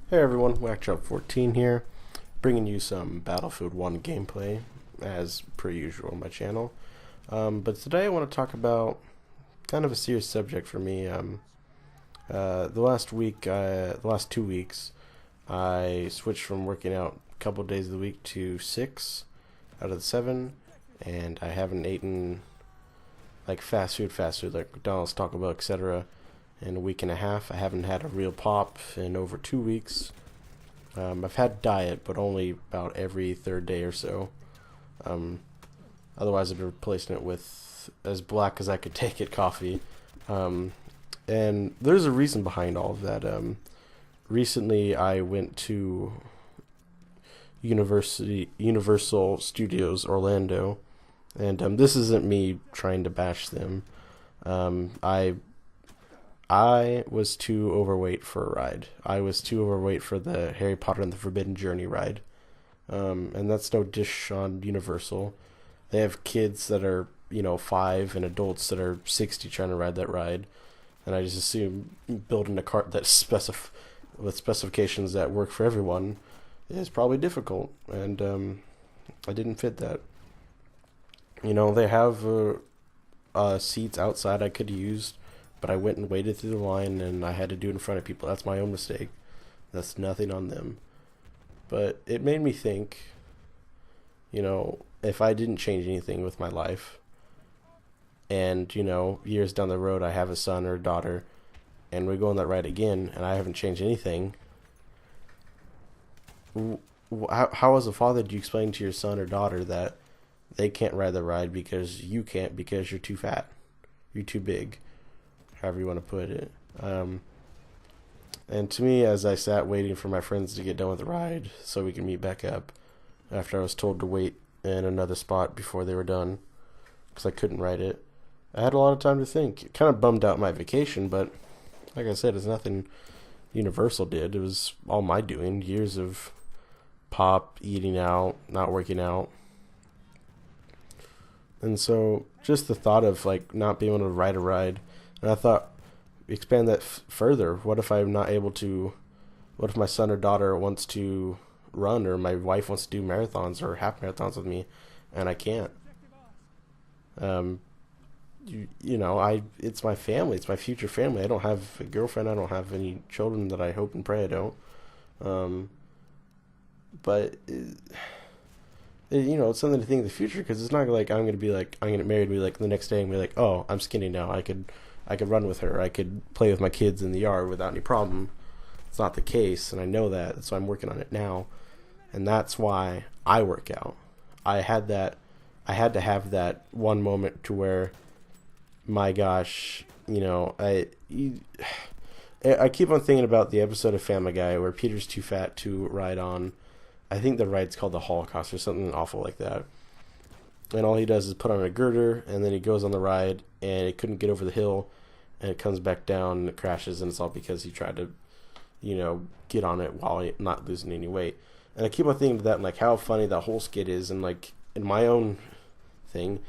Hey everyone, Whackjob14 here, bringing you some Battlefield 1 gameplay, as per usual on my channel. But today I want to talk about kind of a serious subject for me. The last 2 weeks, I switched from working out a couple days of the week to 6 out of the 7, and I haven't eaten like fast food like McDonald's, Taco Bell, etc. in a week and a half. I haven't had a real pop in over 2 weeks. I've had diet, but only about every third day or so. Um, Otherwise, I've been replacing it with as black as I could take it coffee. Um, and there's a reason behind all of that. Recently, I went to Universal Studios Orlando, and this isn't me trying to bash them. I was too overweight for a ride. I was too overweight for the Harry Potter and the Forbidden Journey ride. And that's no dish on Universal. They have kids that are, 5 and adults that are 60 trying to ride that ride. And I just assume building a cart with specifications that work for everyone is probably difficult. And I didn't fit that. They have seats outside I could use, but I went and waited through the line and I had to do it in front of people. That's my own mistake. That's nothing on them. But it made me think, if I didn't change anything with my life and, years down the road I have a son or a daughter and we go on that ride again and I haven't changed anything, how as a father do you explain to your son or daughter that they can't ride the ride because you can't because you're too fat, you're too big, however you want to put it. And to me, as I sat waiting for my friends to get done with the ride so we can meet back up, after I was told to wait in another spot before they were done, because I couldn't ride it, I had a lot of time to think. It kind of bummed out my vacation, but like I said, it's nothing Universal did. It was all my doing. Years of pop, eating out, not working out. And so just the thought of like not being able to ride a ride, and I thought, expand that further. What if I'm not able to? What if my son or daughter wants to run, or my wife wants to do marathons or half marathons with me, and I can't? Um, it's my family. It's my future family. I don't have a girlfriend. I don't have any children that I hope and pray I don't. Um, but it's something to think of the future because it's not like I'm gonna be like I'm gonna get married and be like the next day and be like, oh, I'm skinny now. I could run with her. I could play with my kids in the yard without any problem. It's not the case, and I know that, so I'm working on it now, and that's why I work out. I had that. I had to have that one moment to where, my gosh, I keep on thinking about the episode of Family Guy where Peter's too fat to ride on. I think the ride's called the Holocaust or something awful like that. And all he does is put on a girder, and then he goes on the ride, and it couldn't get over the hill, and it comes back down, and it crashes, and it's all because he tried to, get on it while not losing any weight. And I keep on thinking of that, and like how funny that whole skit is, and like in my own thing,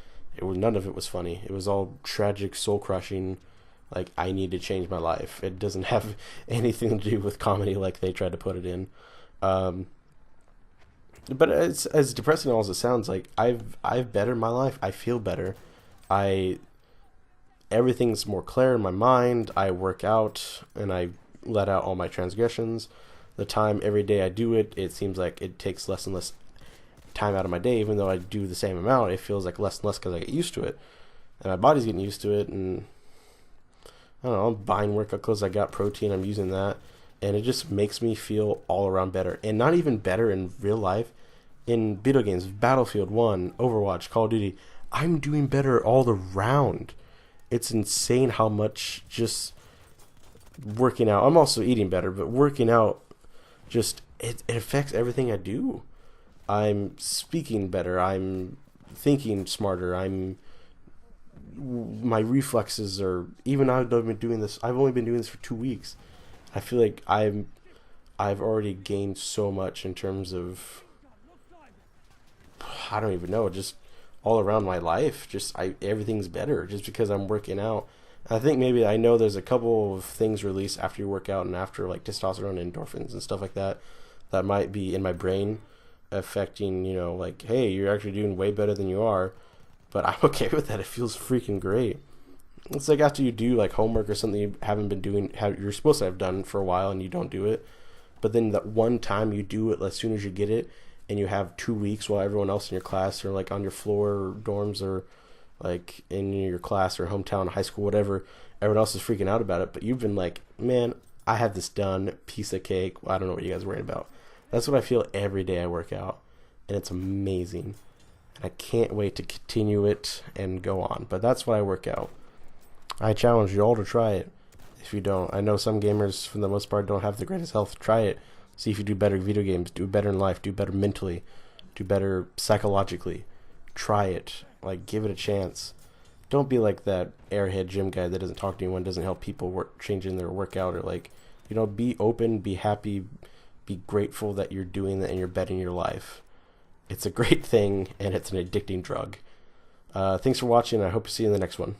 none of it was funny. It was all tragic, soul crushing. Like I need to change my life. It doesn't have anything to do with comedy like they tried to put it in. Um, but as depressing as it sounds, like I've bettered my life. I feel better. I Everything's more clear in my mind. I work out and I let out all my transgressions. The time every day I do it, it seems like it takes less and less time out of my day. Even though I do the same amount, it feels like less and less because I get used to it, and my body's getting used to it. And I don't know, I'm buying workout clothes. I got protein. I'm using that, and it just makes me feel all around better. And not even better in real life. In video games, Battlefield 1, Overwatch, Call of Duty, I'm doing better all around. It's insane how much just working out. I'm also eating better, but working out just it affects everything I do. I'm speaking better. I'm thinking smarter. My reflexes are, even though I've been doing this. I've only been doing this for 2 weeks. I feel like I've already gained so much in terms of, I don't even know, just all around my life. Just everything's better just because I'm working out I think maybe I know there's a couple of things released after you work out and after like testosterone and endorphins and stuff like that that might be in my brain affecting, like, hey, you're actually doing way better than you are. But I'm okay with that. It feels freaking great. It's like after you do like homework or something you haven't been doing, you're supposed to have done for a while and you don't do it. But then that one time you do it as soon as you get it, and you have 2 weeks while everyone else in your class or like on your floor or dorms or like in your class or hometown, high school, whatever, everyone else is freaking out about it. But you've been like, man, I have this done, piece of cake. I don't know what you guys are worried about. That's what I feel every day I work out, and it's amazing. And I can't wait to continue it and go on. But that's why I work out. I challenge you all to try it. If you don't, I know some gamers for the most part don't have the greatest health. Try it. See if you do better in video games, do better in life, do better mentally, do better psychologically. Try it. Like, give it a chance. Don't be like that airhead gym guy that doesn't talk to anyone, doesn't help people changing their workout, or like, be open, be happy, be grateful that you're doing that and you're betting your life. It's a great thing, and it's an addicting drug. Thanks for watching. I hope to see you in the next one.